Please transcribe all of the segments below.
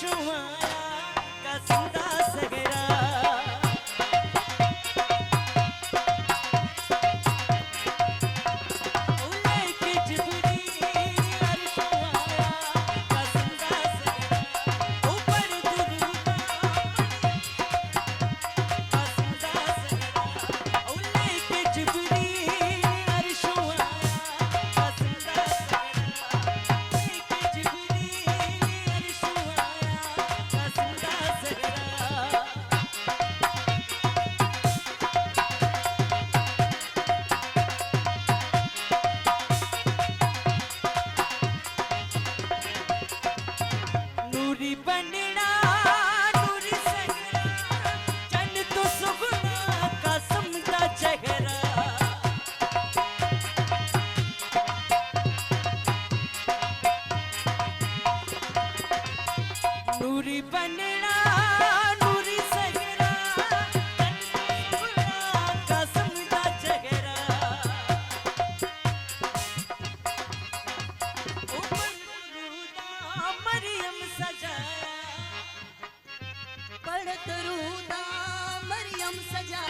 अरशुआया कसंदा सगरा बनना नूरी सगरा चन तो सुगना कसम दा चेहरा नूरी बनना नूरी सगरा चन तो सुगना कसम दा चेहरा मरियम सजाया पढ़ दरूदा मरियम सजा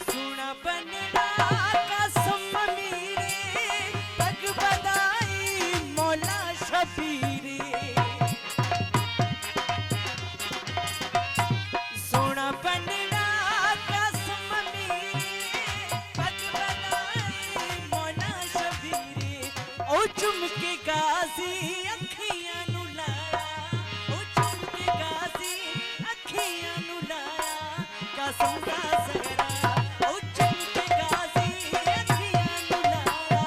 सुना बनना कसम मेरे पग बदाई मौला शबीरे सुना बनना कसम मेरे पग बदाई मौला शबीरे ओ चुमके गाजी अखियां नु लाया ओ चुमके गाजी अखियां नु लाया कसम दा सगरा ओ चुमके गाजी अखियां नु लाया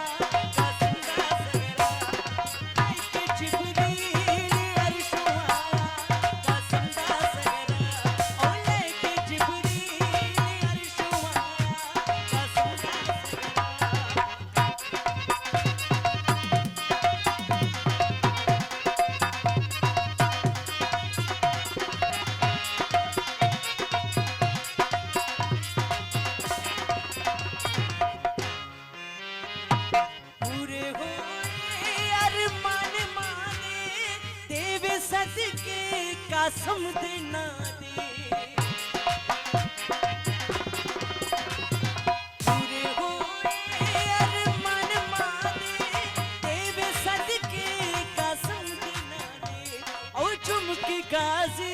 कसम दा सगरा के जिब्रील अरशुआया कसम दा सगरा ओ लेके जिब्रील अरशुआया कसम दा सगरा पूरे होए अरमान माने देवे सदके कसम देना दे पूरे होए अरमान माने देवे सदके कसम देना दे ओ चुमके गाजी